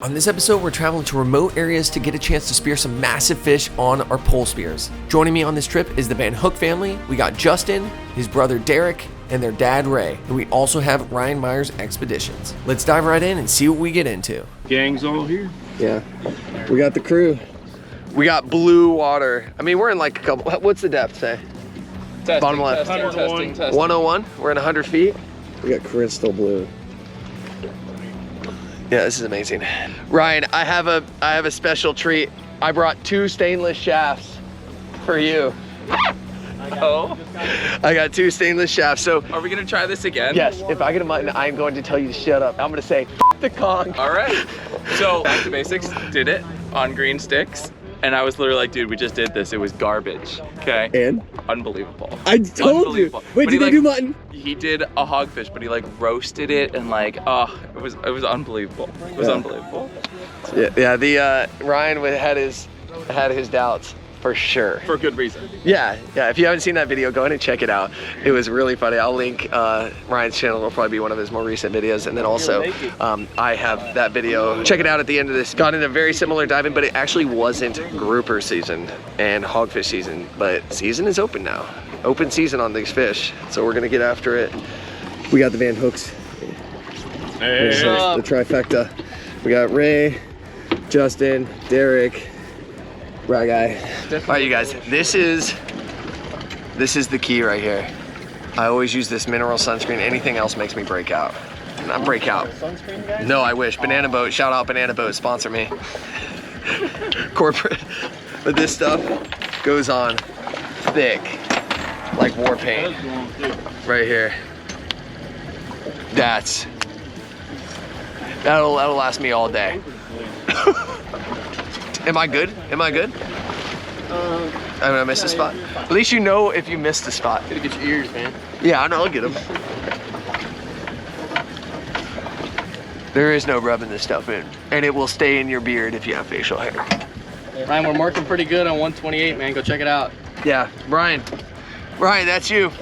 On this episode, we're traveling to remote areas to get a chance to spear some massive fish on our pole spears. Joining me on this trip is the Van Hook family. We got Justin, his brother Derek, and their dad Ray. And we also have Ryan Myers Expeditions. Let's dive right in and see what we get into. Gang's all here. Yeah, we got the crew. We got blue water. I mean, we're in like a couple, what's the depth say? Testing, Bottom left. testing. 101, we're in 100 feet. We got crystal blue. Yeah, this is amazing. Ryan, I have a special treat. I brought 2 stainless shafts for you. I got 2 stainless shafts. So are we gonna try this again? yes, if I get a mutton, I'm going to tell you to shut up. I'm gonna say, F the Kong. All right. So back to basics, did it on green sticks. And I was literally like, dude, we just did this. It was garbage, okay? And? Unbelievable. I told you. Wait, But did they do mutton? He did a hogfish, but he like roasted it and like, oh, it was unbelievable. It was unbelievable. Yeah, Ryan had his doubts. For sure. For good reason. Yeah. If you haven't seen that video, go ahead and check it out. It was really funny. I'll link Ryan's channel. It'll probably be one of his more recent videos. And then also, I have that video. Check it out at the end of this. Got into very similar diving, but it actually wasn't grouper season and hogfish season. But season is open now. Open season on these fish. So we're gonna get after it. We got the Van Hooks. Hey. The trifecta. We got Ray, Justin, Derek, Right guy. All right, you guys, this is the key right here. I always use this mineral sunscreen. Anything else makes me break out. Not break out. No, I wish. Banana Boat, shout out Banana Boat, sponsor me. Corporate. But this stuff goes on thick, like war paint. Right here. That'll last me all day. Am I good? I'm gonna miss a spot. At least you know if you missed a spot. Gotta get your ears, man. Yeah, I know, I'll get them. There is no rubbing this stuff in. And it will stay in your beard if you have facial hair. Ryan, we're marking pretty good on 128, man. Go check it out. Yeah, Ryan, that's you.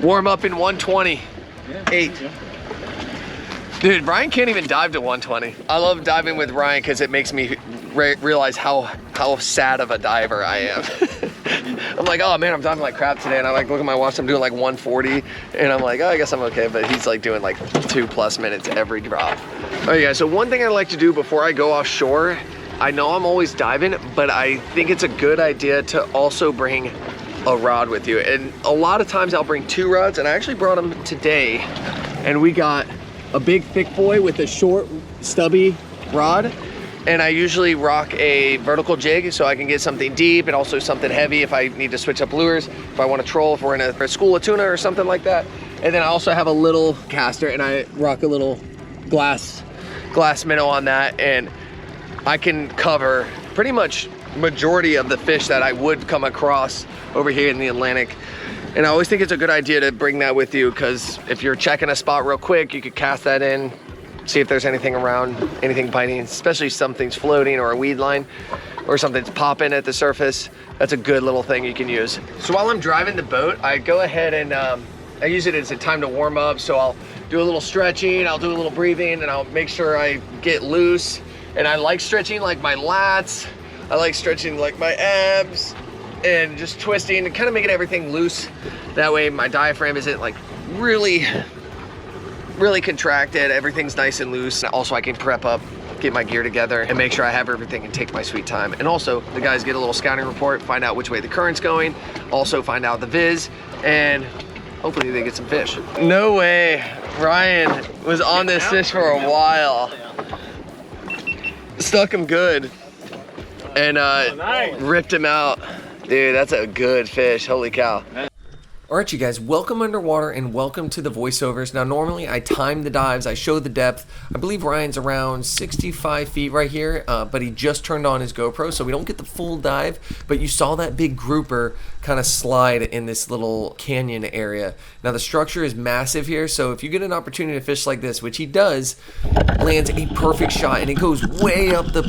Warm up in 128. Dude, Ryan can't even dive to 120. I love diving with Ryan because it makes me realize how sad of a diver I am. I'm like, oh man, I'm diving like crap today, and I like look at my watch, I'm doing like 140, and I'm like, oh, I guess I'm okay, but he's like doing like 2+ minutes every drop. All right, guys, so one thing I like to do before I go offshore, I know I'm always diving, but I think it's a good idea to also bring a rod with you. And a lot of times I'll bring 2 rods, and I actually brought them today, and we got a big thick boy with a short stubby rod, and I usually rock a vertical jig so I can get something deep and also something heavy if I need to switch up lures, if I want to troll, if we're in a school of tuna or something like that. And then I also have a little caster, and I rock a little glass minnow on that, and I can cover pretty much majority of the fish that I would come across over here in the Atlantic. And I always think it's a good idea to bring that with you, because if you're checking a spot real quick, you could cast that in, see if there's anything around, anything biting, especially if something's floating or a weed line or something's popping at the surface. That's a good little thing you can use. So while I'm driving the boat, I go ahead and I use it as a time to warm up. So I'll do a little stretching, I'll do a little breathing, and I'll make sure I get loose. And I like stretching like my lats, I like stretching like my abs, and just twisting and kind of making everything loose. That way my diaphragm isn't like really contracted. Everything's nice and loose. Also, I can prep up, get my gear together, and make sure I have everything and take my sweet time. And also, the guys get a little scouting report, find out which way the current's going, also find out the viz, and hopefully they get some fish. No way. Ryan was on this fish for a while. Stuck him good. And ripped him out. Dude, that's a good fish, holy cow. All right, you guys, welcome underwater and welcome to the voiceovers. Now, normally I time the dives, I show the depth. I believe Ryan's around 65 feet right here, but he just turned on his GoPro, so we don't get the full dive, but you saw that big grouper kind of slide in this little canyon area. Now, the structure is massive here, so if you get an opportunity to fish like this, which he does, lands a perfect shot, and it goes way up the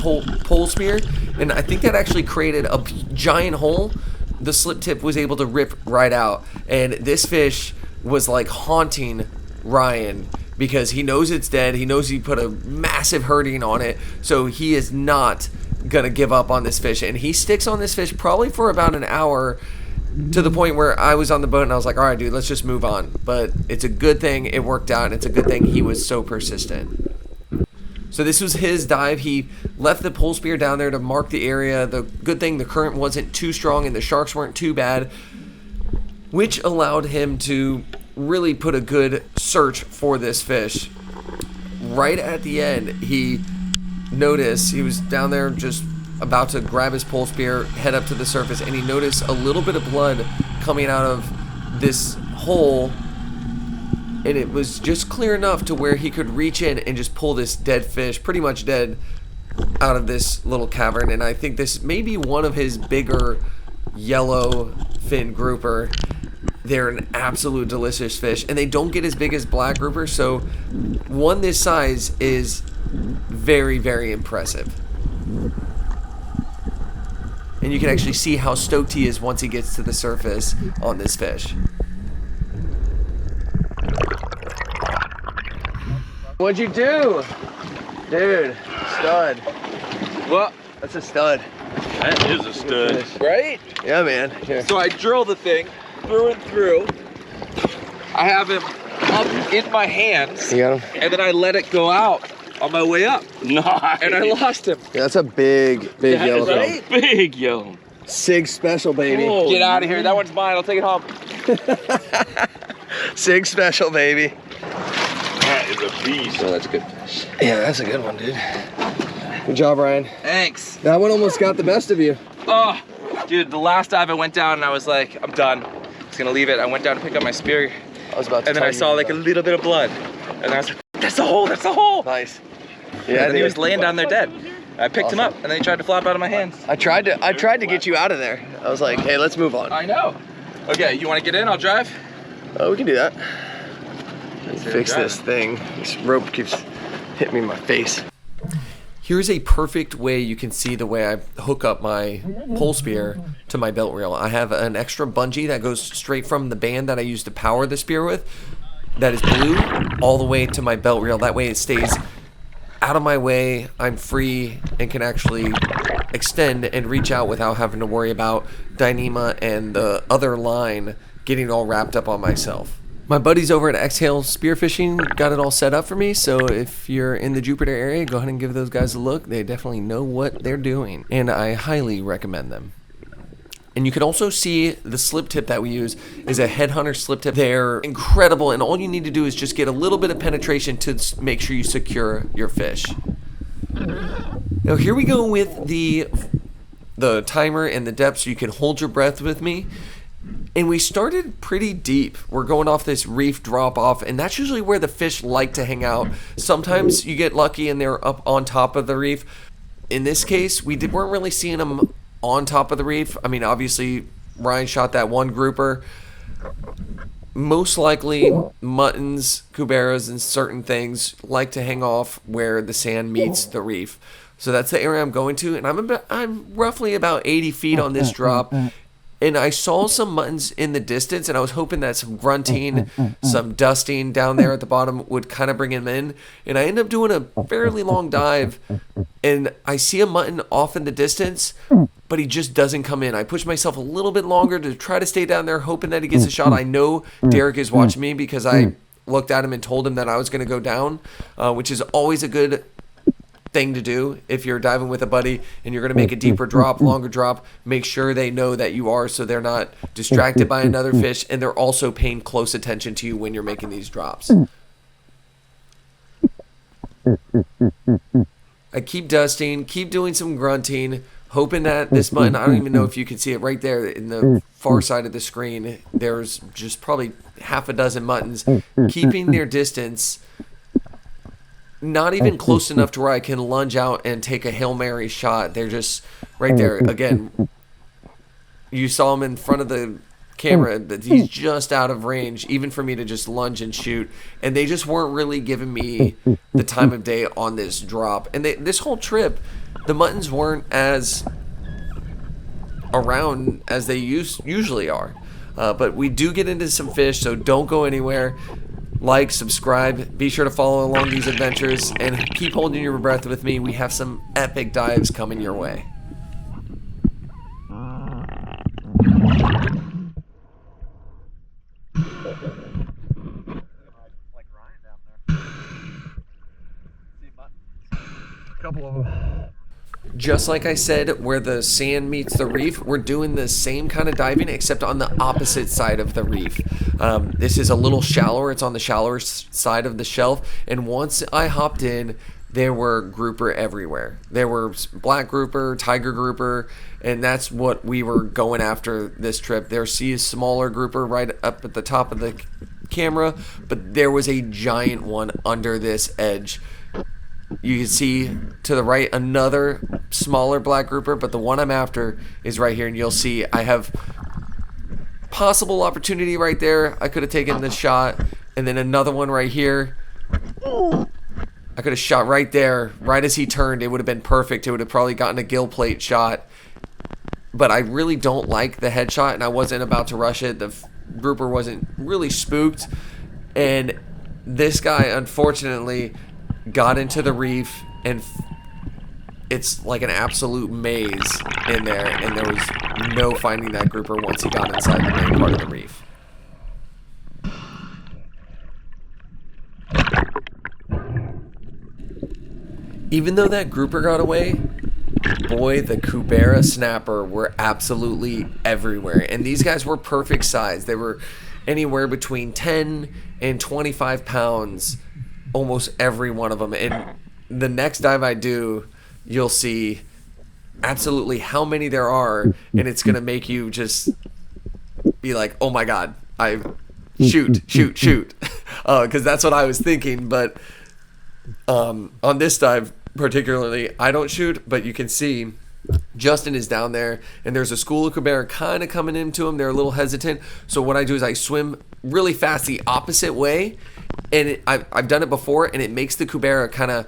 pole spear, and I think that actually created a giant hole. The slip tip was able to rip right out, and this fish was like haunting Ryan because he knows it's dead. He knows he put a massive hurting on it, so he is not gonna give up on this fish. And he sticks on this fish probably for about an hour, to the point where I was on the boat and I was like, all right, dude, let's just move on. But it's a good thing it worked out, and it's a good thing he was so persistent. So this was his dive. He left the pole spear down there to mark the area. The good thing, the current wasn't too strong and the sharks weren't too bad, which allowed him to really put a good search for this fish. Right at the end, he noticed, he was down there just about to grab his pole spear, head up to the surface, and he noticed a little bit of blood coming out of this hole, and it was just clear enough to where he could reach in and just pull this dead fish, pretty much dead, out of this little cavern. And I think this may be one of his bigger yellow fin grouper. They're an absolute delicious fish, and they don't get as big as black grouper, so one this size is very, very impressive. And you can actually see how stoked he is once he gets to the surface on this fish. What'd you do? Dude, stud. Well, That's a stud. That is a stud. right? Yeah, man. Here. So I drill the thing through and through. I have him up in my hands, You got him? and then I let it go out on my way up, Nice. and I lost him. Yeah, that's a big yellow right? film. Big yellow. Sig special, baby. Oh, Get out of here. That one's mine. I'll take it home. Sig special, baby. That is a beast. Oh, that's a good fish. Yeah, that's a good one, dude. Good job, Ryan. Thanks. That one almost got the best of you. Oh, dude, the last dive I went down and I was like, I'm done. I was gonna leave it. I went down to pick up my spear, I was about to and then I saw like a little bit of blood, and I was like, that's a hole, that's a hole. Nice. Yeah, Yeah, and then he dude. was laying down there dead. I picked him up, and then he tried to flop out of my hands. I tried to get you out of there. I was like, hey, let's move on. I know. Okay, you want to get in? I'll drive. Oh, we can do that. Let's Fix drive. this thing. This rope keeps hitting me in my face. Here's a perfect way you can see the way I hook up my pole spear to my belt reel. I have an extra bungee that goes straight from the band that I use to power the spear with, that is blue, all the way to my belt reel. That way it stays out of my way. I'm free and can actually extend and reach out without having to worry about Dyneema and the other line getting all wrapped up on myself. My buddies over at Exhale Spearfishing got it all set up for me, so if you're in the Jupiter area, go ahead and give those guys a look. They definitely know what they're doing, and I highly recommend them. And you can also see the slip tip that we use is a Headhunter slip tip. They're incredible, and all you need to do is just get a little bit of penetration to make sure you secure your fish. Now here we go with the timer and the depth, so you can hold your breath with me. And we started pretty deep. We're going off this reef drop off, and that's usually where the fish like to hang out. Sometimes you get lucky and they're up on top of the reef. In this case, weren't really seeing them on top of the reef. I mean, obviously, Ryan shot that one grouper. Most likely, muttons, cuberas, and certain things like to hang off where the sand meets the reef. So that's the area I'm going to, and I'm roughly about 80 feet on this drop. And I saw some muttons in the distance, and I was hoping that some grunting, some dusting down there at the bottom would kind of bring him in. And I end up doing a fairly long dive, and I see a mutton off in the distance, but he just doesn't come in. I push myself a little bit longer to try to stay down there, hoping that he gets a shot. I know Derek is watching me because I looked at him and told him that I was going to go down, which is always a good thing to do if you're diving with a buddy and you're going to make a deeper drop, longer drop. Make sure they know that you are, so they're not distracted by another fish, and they're also paying close attention to you when you're making these drops. I keep dusting, keep doing some grunting, hoping that this mutton, I don't even know if you can see it right there in the far side of the screen, there's just probably half a dozen muttons keeping their distance, not even close enough to where I can lunge out and take a Hail Mary shot. They're just right there. Again, you saw him in front of the camera, that he's just out of range, even for me to just lunge and shoot. And they just weren't really giving me the time of day on this drop. And this whole trip, the muttons weren't as around as they usually are. But we do get into some fish, so don't go anywhere. like, subscribe, be sure to follow along these adventures, and keep holding your breath with me. We have some epic dives coming your way. Couple of them. Just like I said, where the sand meets the reef, we're doing the same kind of diving except on the opposite side of the reef. This is a little shallower. It's on the shallower side of the shelf. And once I hopped in, there were grouper everywhere. There were black grouper, tiger grouper, and that's what we were going after this trip. There see a smaller grouper right up at the top of the camera, but there was a giant one under this edge. You can see to the right another smaller black grouper, but the one I'm after is right here, and you'll see I have possible opportunity right there. I could have taken the shot, and then another one right here. I could have shot right there, right as he turned. It would have been perfect. It would have probably gotten a gill plate shot, but I really don't like the headshot, and I wasn't about to rush it. The grouper wasn't really spooked, and this guy, unfortunately, got into the reef, and it's like an absolute maze in there, and there was no finding that grouper once he got inside the main part of the reef. Even though that grouper got away, boy, the Cubera snapper were absolutely everywhere, and these guys were perfect size. They were anywhere between 10 and 25 pounds, almost every one of them. And the next dive I do, you'll see absolutely how many there are, and it's gonna make you just be like, oh my god, I shoot because that's what I was thinking. But on this dive particularly, I don't shoot, but you can see Justin is down there, and there's a school of Cubera kind of coming into him. They're a little hesitant, so what I do is I swim really fast the opposite way, and I've done it before, and it makes the Cubera kind of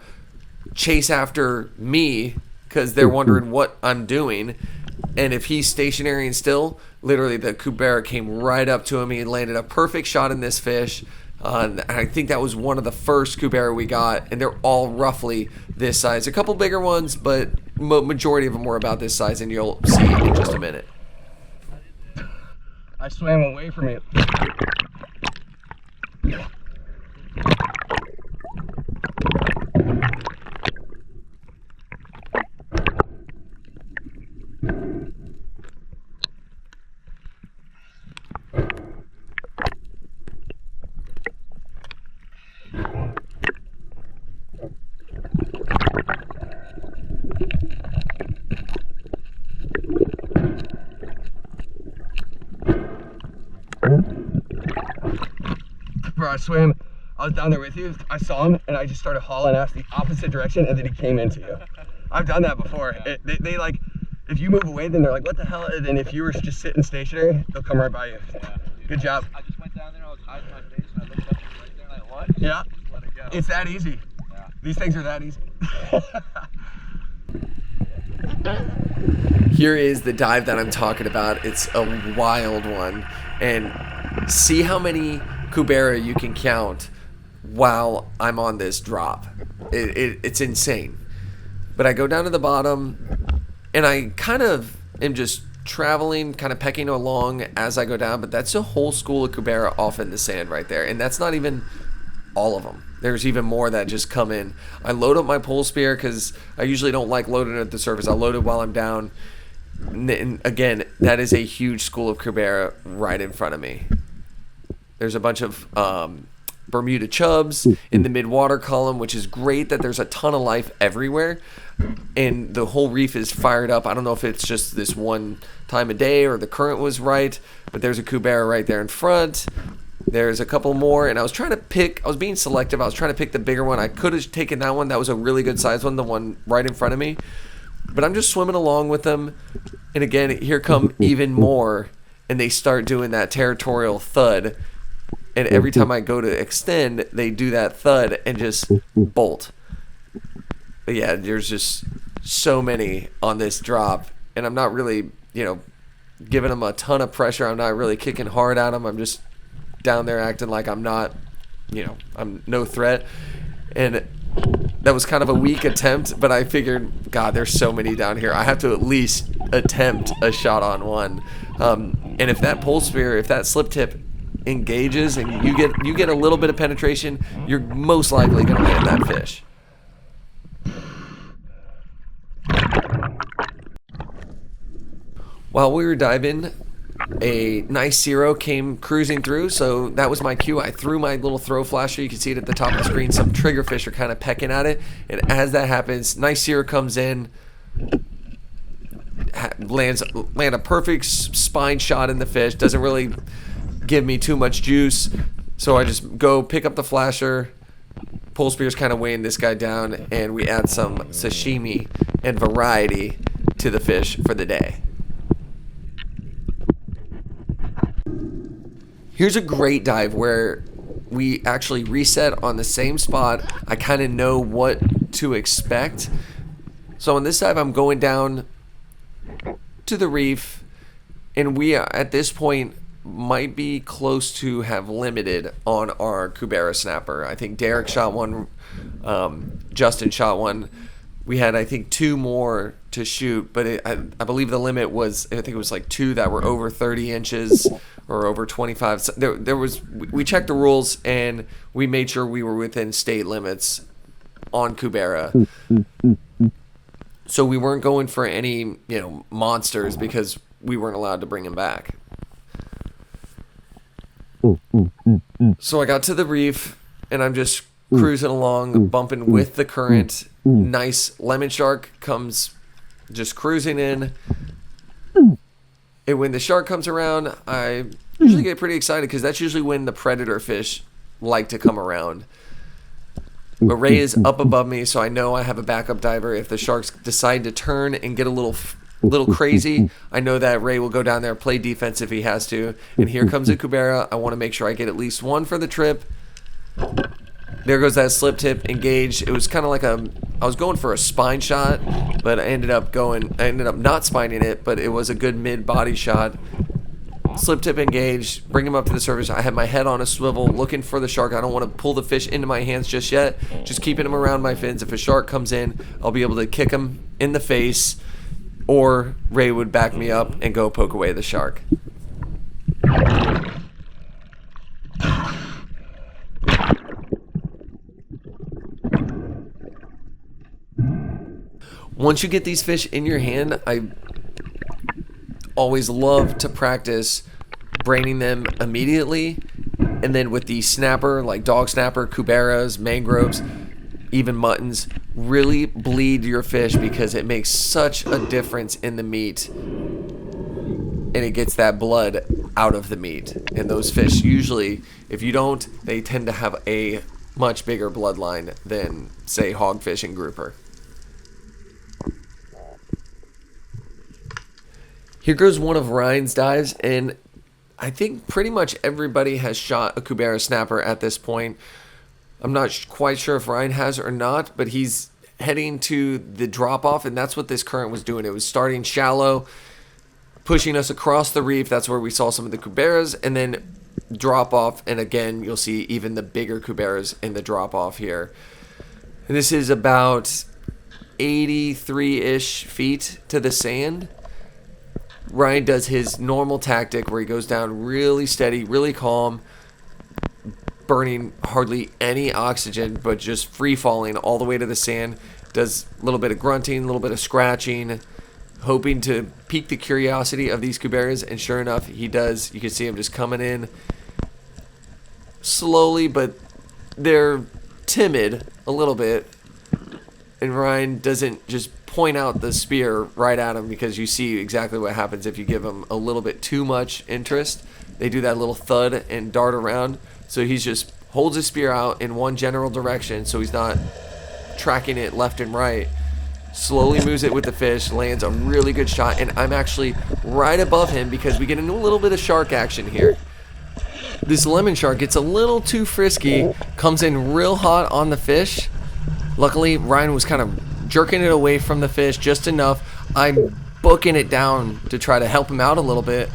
chase after me because they're wondering what I'm doing. And if he's stationary and still, literally the Cubera came right up to him. He landed a perfect shot in this fish. I think that was one of the first Cubera we got, and they're all roughly this size. A couple bigger ones, but majority of them were about this size, and you'll see in just a minute. I swam away from it. Bro, I was down there with you, I saw him, and I just started hauling ass the opposite direction, and then he came into you. I've done that before. They like, if you move away, then they're like, what the hell? And then if you were just sitting stationary, they'll come right by you. Yeah. Good job. I just went down there, I was hiding my face, and I looked up right there, and I what? Yeah. Just let it go. It's that easy. Yeah. These things are that easy. Here is the dive that I'm talking about. It's a wild one, and see how many Cubera you can count while I'm on this drop. It's insane. But I go down to the bottom, and I kind of am just traveling, kind of pecking along as I go down, but that's a whole school of Cubera off in the sand right there, and that's not even all of them. There's even more that just come in. I load up my pole spear because I usually don't like loading at the surface. I load it while I'm down. And again, that is a huge school of Cubera right in front of me. There's a bunch of Bermuda chubs in the mid-water column, which is great that there's a ton of life everywhere. And the whole reef is fired up. I don't know if it's just this one time a day or the current was right, but there's a Cubera right there in front. There's a couple more, and I was being selective. I was trying to pick the bigger one. I could have taken that one. That was a really good size one, the one right in front of me. But I'm just swimming along with them. And again, here come even more, and they start doing that territorial thud. And every time I go to extend, they do that thud and just bolt. But yeah, there's just so many on this drop, and I'm not really, giving them a ton of pressure. I'm not really kicking hard at them. I'm just down there acting like I'm not I'm no threat. And that was kind of a weak attempt, but I figured, God, there's so many down here. I have to at least attempt a shot on one. And if that pole spear, if that slip tip engages and you get a little bit of penetration, you're most likely going to land that fish. While we were diving, a nice Spearo came cruising through, so that was my cue. I threw my little throw flasher. You can see it at the top of the screen. Some triggerfish are kind of pecking at it, and as that happens, nice Spearo comes in, land a perfect spine shot in the fish. Doesn't really give me too much juice, so I just go pick up the flasher. Pole spear's kind of weighing this guy down, and we add some sashimi and variety to the fish for the day. Here's a great dive where we actually reset on the same spot. I kind of know what to expect. So on this dive, I'm going down to the reef, and we at this point might be close to have limited on our Cubera snapper. I think Derek shot one, Justin shot one. We had, I think, 2 more to shoot, but I believe the limit was, I think it was like 2 that were over 30 inches or over 25. So we checked the rules and we made sure we were within state limits on Cubera. So we weren't going for any, monsters because we weren't allowed to bring them back. So I got to the reef and I'm just cruising along, bumping with the current. Nice lemon shark comes just cruising in. And when the shark comes around, I usually get pretty excited because that's usually when the predator fish like to come around. But Ray is up above me, so I know I have a backup diver. If the sharks decide to turn and get a little crazy, I know that Ray will go down there, play defense if he has to. And here comes a Cubera. I want to make sure I get at least one for the trip. There goes that slip tip, engaged. It was kind of like I was going for a spine shot, but I ended up not spining it, but it was a good mid-body shot. Slip tip engaged, bring him up to the surface. I had my head on a swivel, looking for the shark. I don't want to pull the fish into my hands just yet. Just keeping him around my fins. If a shark comes in, I'll be able to kick him in the face, or Ray would back me up and go poke away the shark. Once you get these fish in your hand, I always love to practice braining them immediately, and then with the snapper, like dog snapper, Cuberas, mangroves, even muttons, really bleed your fish because it makes such a difference in the meat, and it gets that blood out of the meat. And those fish usually, if you don't, they tend to have a much bigger bloodline than, say, hogfish and grouper. Here goes one of Ryan's dives, and I think pretty much everybody has shot a Cubera snapper at this point. I'm not quite sure if Ryan has or not, but he's heading to the drop-off, and that's what this current was doing. It was starting shallow, pushing us across the reef. That's where we saw some of the Cuberas, and then drop-off, and again, you'll see even the bigger Cuberas in the drop-off here. And this is about 83-ish feet to the sand. Ryan does his normal tactic where he goes down really steady, really calm, burning hardly any oxygen, but just free falling all the way to the sand. Does a little bit of grunting, a little bit of scratching, hoping to pique the curiosity of these Cuberas, and sure enough, he does. You can see him just coming in slowly, but they're timid a little bit, and Ryan doesn't just point out the spear right at him, because you see exactly what happens if you give him a little bit too much interest. They do that little thud and dart around. So he's just holds his spear out in one general direction, so he's not tracking it left and right. Slowly moves it with the fish, lands a really good shot, and I'm actually right above him because we get into a little bit of shark action here. This lemon shark gets a little too frisky, comes in real hot on the fish. Luckily, Ryan was kind of jerking it away from the fish just enough. I'm booking it down to try to help him out a little bit.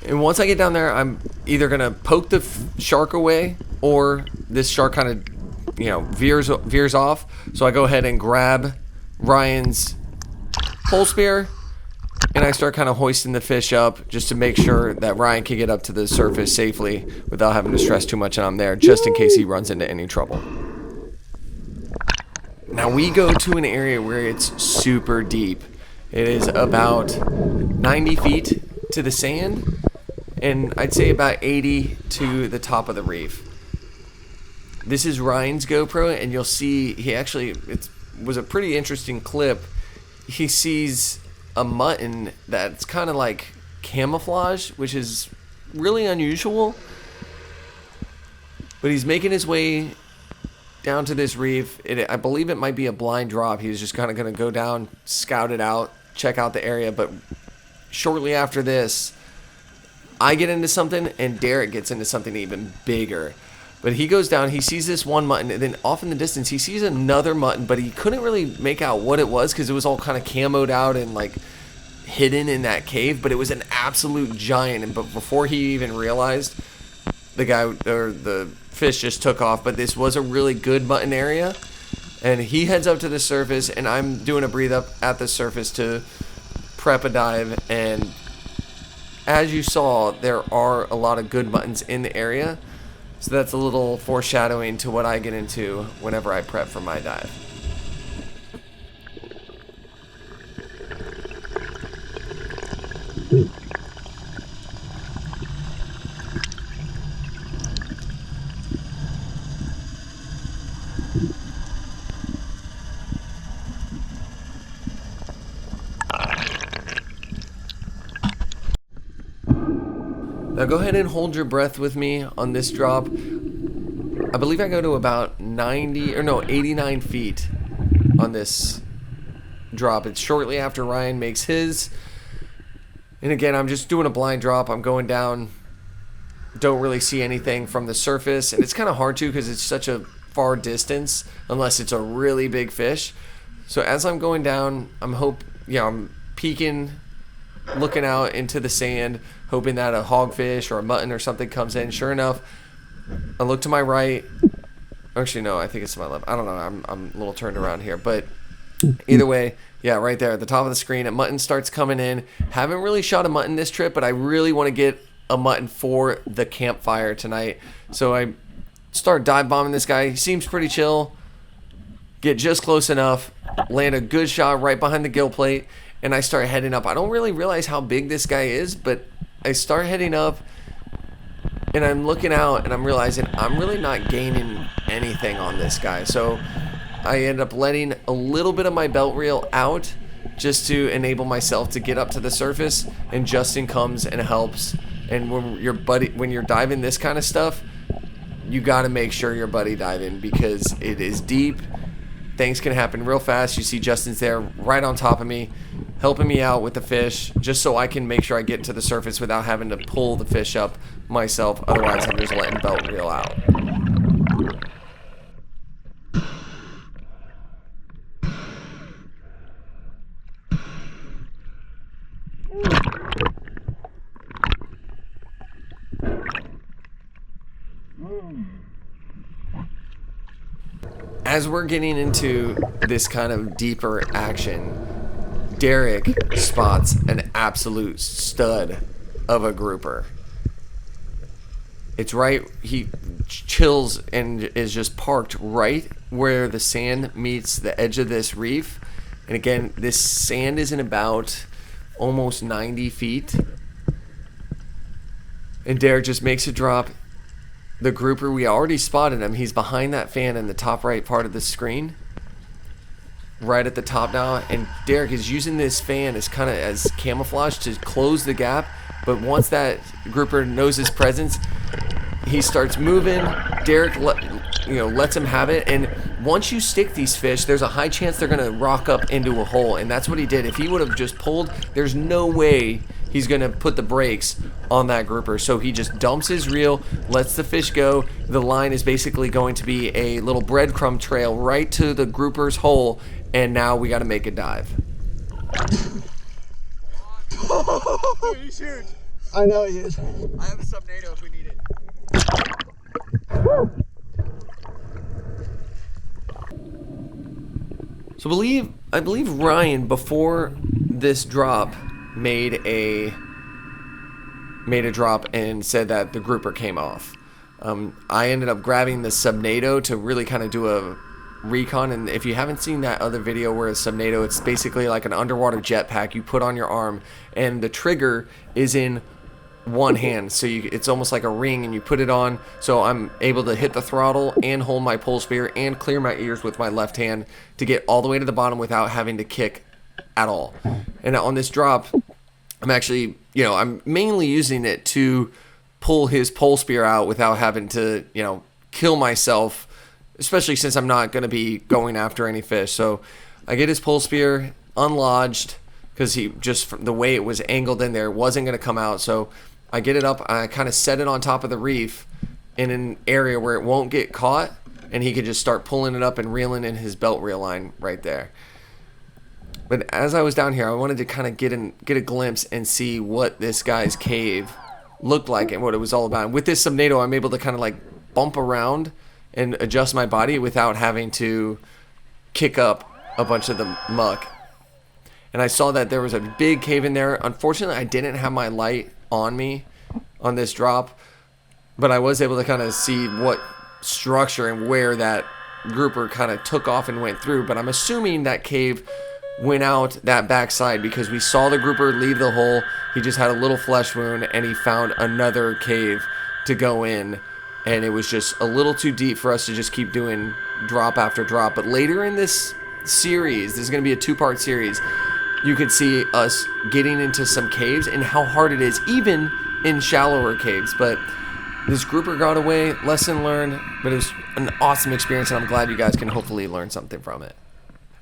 And once I get down there, I'm either going to poke the shark away or this shark kind of, you know, veers off. So I go ahead and grab Ryan's pole spear, and I start kind of hoisting the fish up just to make sure that Ryan can get up to the surface safely without having to stress too much on him there, just in case he runs into any trouble. Now we go to an area where it's super deep. It is about 90 feet to the sand, and I'd say about 80 to the top of the reef. This is Ryan's GoPro, and you'll see he actually, it was a pretty interesting clip. He sees a mutton that's kind of like camouflage, which is really unusual. But he's making his way down to this reef. I believe it might be a blind drop. He's just kind of going to go down, scout it out, check out the area. But shortly after this, I get into something, and Derek gets into something even bigger. But he goes down, he sees this one mutton, and then off in the distance, he sees another mutton, but he couldn't really make out what it was because it was all kind of camoed out and like hidden in that cave, but it was an absolute giant. And but before he even realized, the guy or the fish just took off. But this was a really good mutton area, and he heads up to the surface, and I'm doing a breathe up at the surface to prep a dive. And as you saw, there are a lot of good muttons in the area. So that's a little foreshadowing to what I get into whenever I prep for my dive. Now go ahead and hold your breath with me on this drop. I believe I go to about 89 feet on this drop. It's shortly after Ryan makes his. And again, I'm just doing a blind drop. I'm going down. Don't really see anything from the surface. And it's kind of hard to because it's such a far distance unless it's a really big fish. So as I'm going down, I'm peeking, looking out into the sand, hoping that a hogfish or a mutton or something comes in. Sure enough, I look to my right. Actually, no, I think it's to my left. I don't know. I'm a little turned around here. But either way, yeah, right there at the top of the screen, a mutton starts coming in. Haven't really shot a mutton this trip, but I really want to get a mutton for the campfire tonight. So I start dive bombing this guy. He seems pretty chill. Get just close enough. Land a good shot right behind the gill plate. And I start heading up. I don't really realize how big this guy is, but I start heading up, and I'm looking out, and I'm realizing I'm really not gaining anything on this guy. So I end up letting a little bit of my belt reel out just to enable myself to get up to the surface, and Justin comes and helps. And when you're diving this kind of stuff, you got to make sure you're buddy diving because it is deep. Things can happen real fast. You see Justin's there right on top of me, helping me out with the fish, just so I can make sure I get to the surface without having to pull the fish up myself. Otherwise, I'm just letting belt reel out. As we're getting into this kind of deeper action, Derek spots an absolute stud of a grouper. It's right, he chills and is just parked right where the sand meets the edge of this reef. And again, this sand is in about almost 90 feet. And Derek just makes a drop. The grouper, we already spotted him. He's behind that fan in the top right part of the screen. Right at the top now. And Derek is using this fan as kind of as camouflage to close the gap. But once that grouper knows his presence, he starts moving. Derek lets him have it. And once you stick these fish, there's a high chance they're going to rock up into a hole. And that's what he did. If he would have just pulled, there's no way he's going to put the brakes on that grouper. So he just dumps his reel, lets the fish go. The line is basically going to be a little breadcrumb trail right to the grouper's hole. And now we got to make a dive. Dude, he's huge. I know he is. I have a sub NATO if we need it. So I believe Ryan, before this drop, made a drop and said that the grouper came off. I ended up grabbing the Subnado to really kind of do a recon, and if you haven't seen that other video where it's Subnado, it's basically like an underwater jetpack you put on your arm, and the trigger is in one hand, so it's almost like a ring, and you put it on, so I'm able to hit the throttle and hold my pole spear and clear my ears with my left hand to get all the way to the bottom without having to kick at all. And on this drop, I'm actually, I'm mainly using it to pull his pole spear out without having to, kill myself, especially since I'm not going to be going after any fish. So I get his pole spear unlodged because the way it was angled in there, wasn't going to come out. So I get it up, I kind of set it on top of the reef in an area where it won't get caught, and he could just start pulling it up and reeling in his belt reel line right there. But as I was down here, I wanted to kind of get a glimpse and see what this guy's cave looked like and what it was all about. And with this Subnado, I'm able to kind of like bump around and adjust my body without having to kick up a bunch of the muck. And I saw that there was a big cave in there. Unfortunately, I didn't have my light on me on this drop, but I was able to kind of see what structure and where that grouper kind of took off and went through. But I'm assuming that cave went out that backside because we saw the grouper leave the hole. He just had a little flesh wound, and he found another cave to go in, and it was just a little too deep for us to just keep doing drop after drop. But later in this series, this is going to be a 2-part series, you could see us getting into some caves and how hard it is, even in shallower caves. But this grouper got away, lesson learned, but it was an awesome experience, and I'm glad you guys can hopefully learn something from it.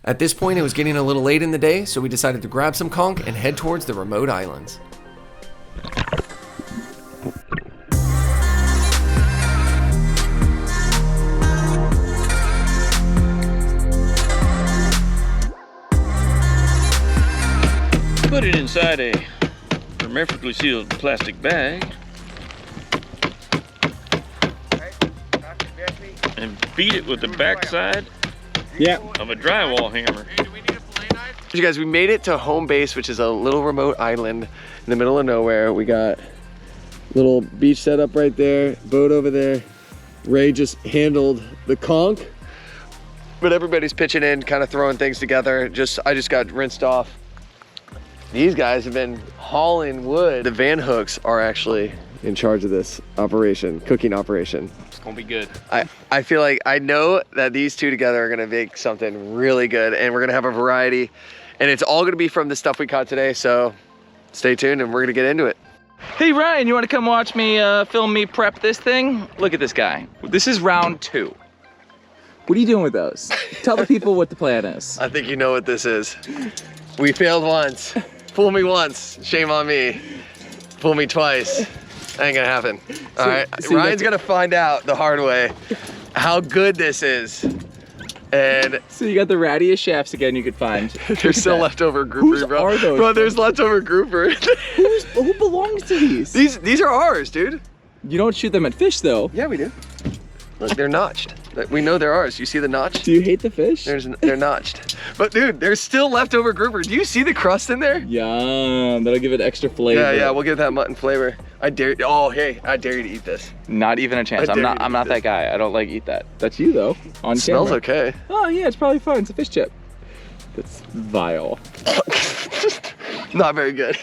At this point, it was getting a little late in the day, so we decided to grab some conch and head towards the remote islands. Put it inside a hermetically sealed plastic bag and beat it with the backside of a drywall hammer. You guys, we made it to home base, which is a little remote island in the middle of nowhere. We got little beach set up right there, boat over there. Ray just handled the conch, but everybody's pitching in, kind of throwing things together. I just got rinsed off. These guys have been hauling wood. The van hooks are actually in charge of this operation, cooking operation. It's gonna be good. I feel like I know that these two together are gonna make something really good, and we're gonna have a variety, and it's all gonna be from the stuff we caught today, so stay tuned and we're gonna get into it. Hey Ryan, you wanna come watch me film me prep this thing? Look at this guy. This is round 2. What are you doing with those? Tell the people what the plan is. I think you know what this is. We failed once. Fool me once, shame on me. Fool me twice, ain't gonna happen. All right, Ryan's gonna find out the hard way how good this is. And so you got the rattiest shafts again you could find. There's still leftover grouper, bro. Are those? Bro, there's leftover grouper. Who belongs to these? These are ours, dude. You don't shoot them at fish though. Yeah, we do. Look, they're notched. We know they're ours. You see the notch? Do you hate the fish? They're notched. But dude, there's still leftover grouper. Do you see the crust in there? Yum, that'll give it extra flavor. Yeah, we'll give that mutton flavor. I dare you to eat this. Not even a chance. I'm not that guy. I don't like eat that. That's you though, on camera. Smells okay. Oh yeah, it's probably fine. It's a fish chip. That's vile. Not very good.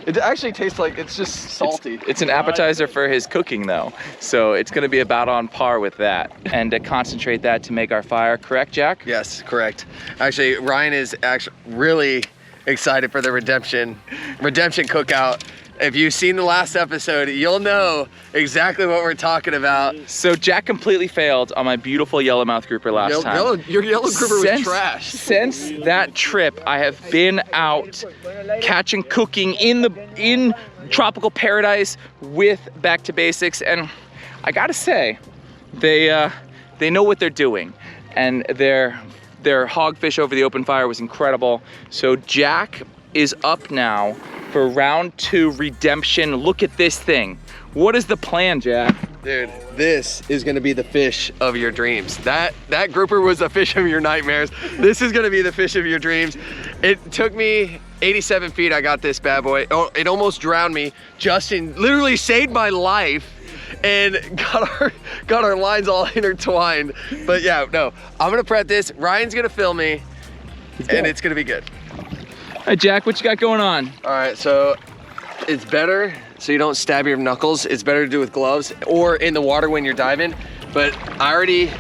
It actually tastes like it's just salty. It's an appetizer for his cooking though. So it's gonna be about on par with that. And to concentrate that to make our fire, correct, Jack? Yes, correct. Actually, Ryan is actually really excited for the redemption cookout. If you've seen the last episode, you'll know exactly what we're talking about. So Jack completely failed on my beautiful yellowmouth grouper last time. Your yellow grouper was trash. Since that trip, I have been out catching, cooking in tropical paradise with Back to Basics, and I gotta say, they know what they're doing, and their hogfish over the open fire was incredible. So Jack is up now for round 2 redemption. Look at this thing. What is the plan, Jack? Dude, this is gonna be the fish of your dreams. That grouper was the fish of your nightmares. This is gonna be the fish of your dreams. It took me 87 feet, I got this bad boy. Oh, it almost drowned me. Justin literally saved my life and got our lines all intertwined. But yeah, no, I'm gonna prep this. Ryan's gonna film me and it's gonna be good. All right, Jack, what you got going on? All right, so it's better so you don't stab your knuckles. It's better to do with gloves or in the water when you're diving. But I already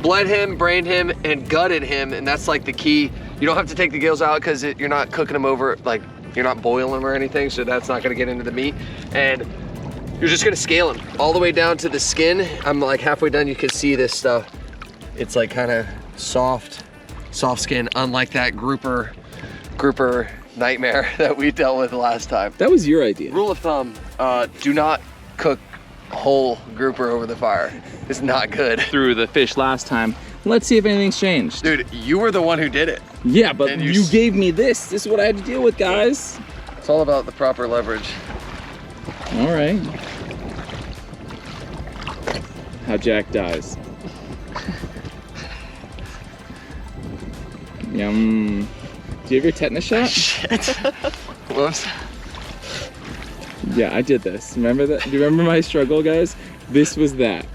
bled him, brained him, and gutted him, and that's like the key. You don't have to take the gills out because you're not cooking them over, like you're not boiling them or anything, so that's not gonna get into the meat. And you're just gonna scale them all the way down to the skin. I'm like halfway done, you can see this stuff. It's like kind of soft skin, unlike that grouper nightmare that we dealt with last time. That was your idea. Rule of thumb, do not cook whole grouper over the fire. It's not good. Through the fish last time. Let's see if anything's changed. Dude, you were the one who did it. Yeah, but you gave me this. This is what I had to deal with, guys. It's all about the proper leverage. All right. How Jack dies. Yum. Do you have your tetanus shot? Shit. Whoops. Yeah, I did this. Remember that? Do you remember my struggle, guys? This was that.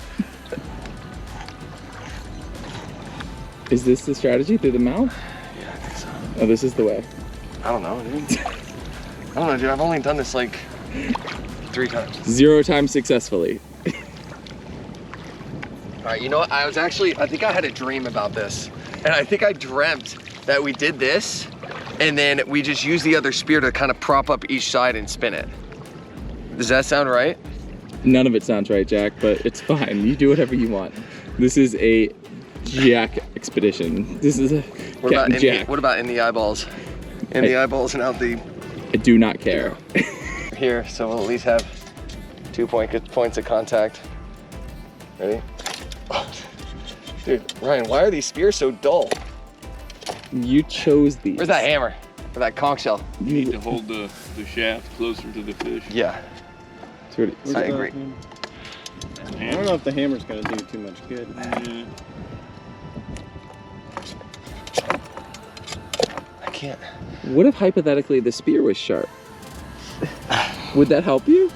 Is this the strategy through the mouth? Yeah, I think so. Oh, this is the way. I don't know, dude. I don't know, dude. I've only done this like 3 times. 0 times successfully. All right, you know what? I think I had a dream about this. And I think I dreamt that we did this and then we just used the other spear to kind of prop up each side and spin it. Does that sound right? None of it sounds right, Jack, but it's fine. You do whatever you want. This is a Jack expedition. This is a What Jack. What about in the eyeballs? In the eyeballs and out the... I do not care. Here, so we'll at least have 2 points of contact. Ready? Oh. Dude, Ryan, why are these spears so dull? You chose these. Where's that hammer? Or that conch shell? You need to hold the shaft closer to the fish. Yeah. I agree. I don't know if the hammer's gonna do too much good. Yeah. I can't. What if hypothetically the spear was sharp? Would that help you?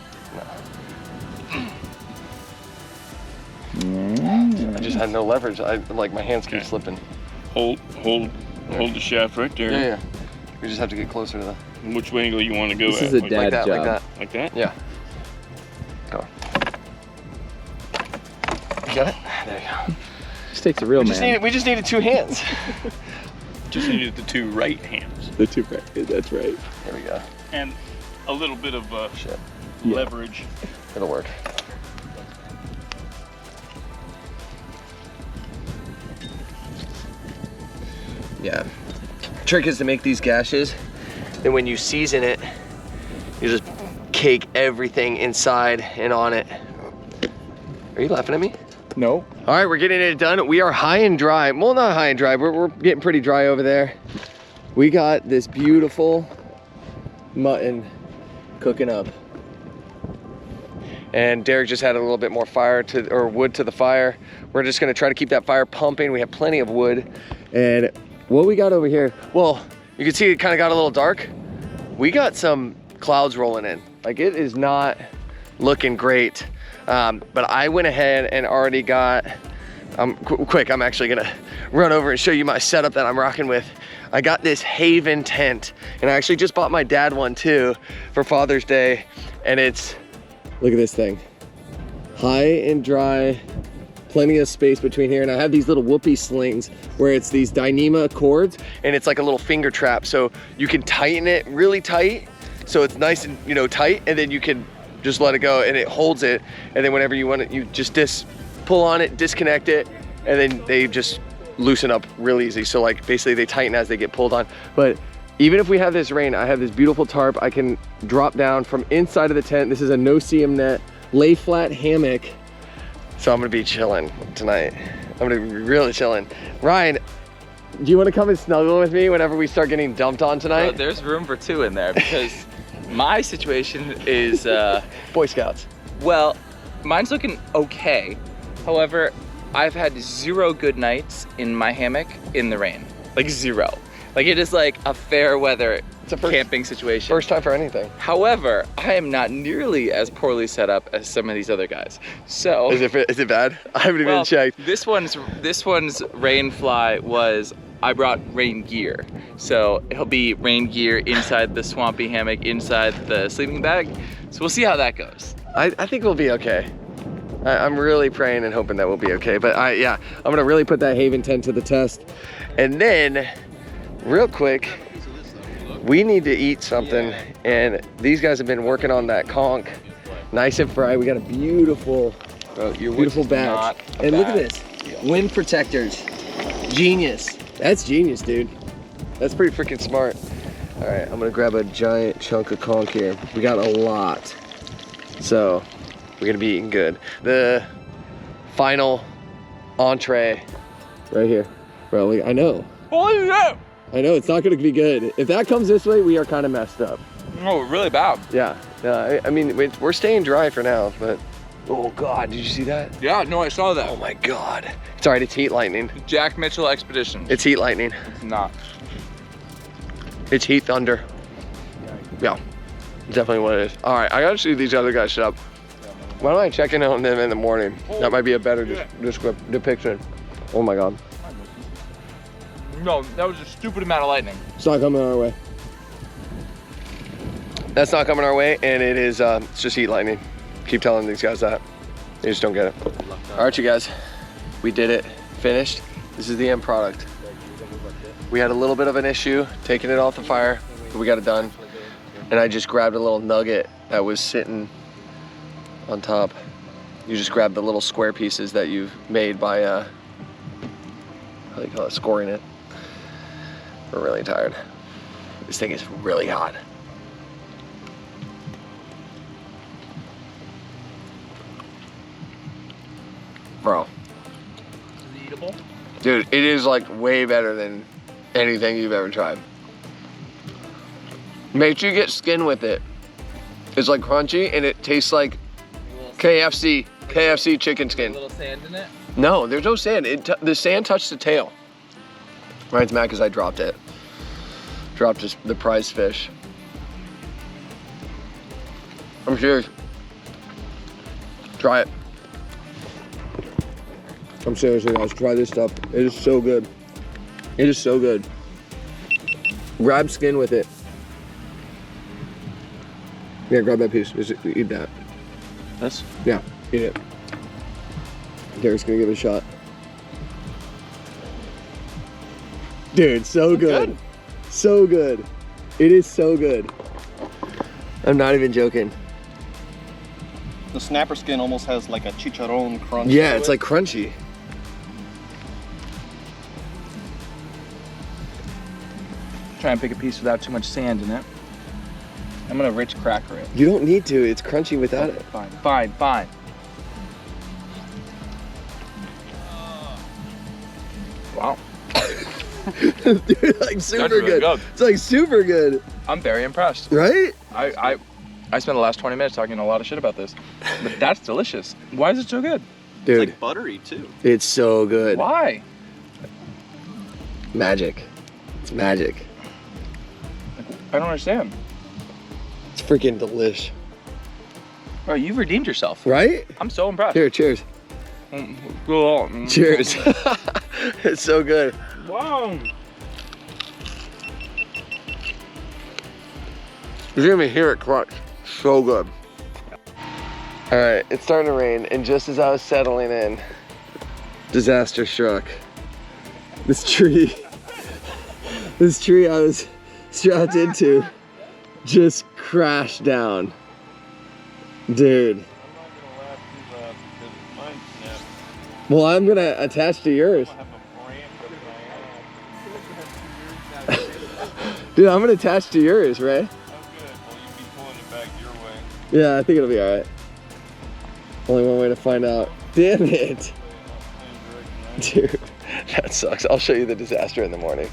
No. I just had no leverage. Like my hands keep slipping. Hold the shaft right there. Yeah. We just have to get closer to the... Which angle you want to go This at? is a like, dad like that, job. like that. like that? Yeah. Go. You got it? There you go. This takes a real man. We just needed 2 hands. Just needed the 2 right hands. The 2 right. That's right. There we go. And a little bit of Shit. leverage. It'll work. Yeah. Trick is to make these gashes, and when you season it, you just cake everything inside and on it. Are you laughing at me? No. All right, we're getting it done. We are high and dry. Well, not high and dry, but we're getting pretty dry over there. We got this beautiful mutton cooking up. And Derek just had a little bit more wood to the fire. We're just gonna try to keep that fire pumping. We have plenty of wood. And what we got over here, well, you can see it kind of got a little dark. We got some clouds rolling in. Like, it is not looking great. But I went ahead and already got, quick, I'm actually gonna run over and show you my setup that I'm rocking with. I got this Haven tent, and I actually just bought my dad one too for Father's Day. And it's, look at this thing. High and dry, plenty of space between here. And I have these little whoopee slings where it's these Dyneema cords, and it's like a little finger trap. So you can tighten it really tight, so it's nice and, you know, tight, and then you can just let it go and it holds it. And then whenever you want it, you just pull on it, disconnect it, and then they just loosen up real easy. So like basically they tighten as they get pulled on. But even if we have this rain, I have this beautiful tarp. I can drop down from inside of the tent. This is a no-seam net, lay flat hammock. So I'm gonna be chilling tonight. I'm gonna be really chilling. Ryan, do you wanna come and snuggle with me whenever we start getting dumped on tonight? Well, there's room for 2 in there because my situation is, Boy Scouts. well, mine's looking okay. However, I've had 0 good nights in my hammock in the rain. Like 0. Like it is like a fair weather camping situation. First time for anything. However, I am not nearly as poorly set up as some of these other guys. So Is it bad? I haven't even checked. This one's rain fly was, I brought rain gear. So it'll be rain gear inside the swampy hammock, inside the sleeping bag. So we'll see how that goes. I think we'll be okay. I'm really praying and hoping that we'll be okay. But yeah, I'm gonna really put that Haven tent to the test. And then, real quick, we need to eat something. And these guys have been working on that conch, nice and fried. We got a beautiful badge. And look at this, wind protectors, genius. That's genius, dude. That's pretty freaking smart. All right, I'm gonna grab a giant chunk of conch here. We got a lot, so we're gonna be eating good. The final entree right here. Bro, I know. Holy shit! I know, it's not gonna be good. If that comes this way, we are kind of messed up. Oh, really bad. Yeah, I mean, we're staying dry for now, but, oh God, did you see that? Yeah, no, I saw that. Oh my God. It's all right, it's heat lightning. Jack Mitchell Expedition. It's heat lightning. It's not. It's heat thunder. Yeah, definitely what it is. All right, I gotta see these other guys set up. Why don't I check in on them in the morning? That might be a better depiction. Oh my God. No, that was a stupid amount of lightning. It's not coming our way. That's not coming our way, and it is, it's just heat lightning. Keep telling these guys that. They just don't get it. All right, you guys, we did it, finished. This is the end product. We had a little bit of an issue taking it off the fire, but we got it done. And I just grabbed a little nugget that was sitting on top. You just grab the little square pieces that you've made by, how do you call it, scoring it. We're really tired. This thing is really hot. Bro. Is it eatable? Dude, it is like way better than anything you've ever tried. Make sure you get skin with it. It's like crunchy and it tastes like KFC chicken skin. A little sand in it? No, there's no sand. The sand touched the tail. Ryan's mad because I dropped it. Dropped the prize fish. I'm serious. Try it. I'm serious, guys. Try this stuff. It is so good. It is so good. Grab skin with it. Yeah, grab that piece. Just eat that. This? Yeah, eat it. Derek's gonna give it a shot. Dude, so good. So good. It is so good. I'm not even joking. The snapper skin almost has like a chicharron crunch. Yeah, it's like crunchy. Try and pick a piece without too much sand in it. I'm gonna rich cracker it. You don't need to. It's crunchy without it. Fine, fine, fine. Wow. Dude, like super really good. good. It's like super good. I'm very impressed. Right? I spent the last 20 minutes talking a lot of shit about this, but that's delicious. Why is it so good? Dude, It's like buttery too. it's so good. Why? Magic. It's magic. I don't understand. It's freaking delish. Bro, you've redeemed yourself. Right? I'm so impressed. Here, cheers. Cool. Cheers. It's so good. Wow. You didn't even hear it crunch. So good. All right, it's starting to rain, and just as I was settling in, disaster struck. This tree I was strapped into just crashed down. Dude. Well, I'm gonna attach to yours. Dude, I'm gonna attach to yours, right? Yeah, I think it'll be all right. Only one way to find out. Damn it. Dude, that sucks. I'll show you the disaster in the morning.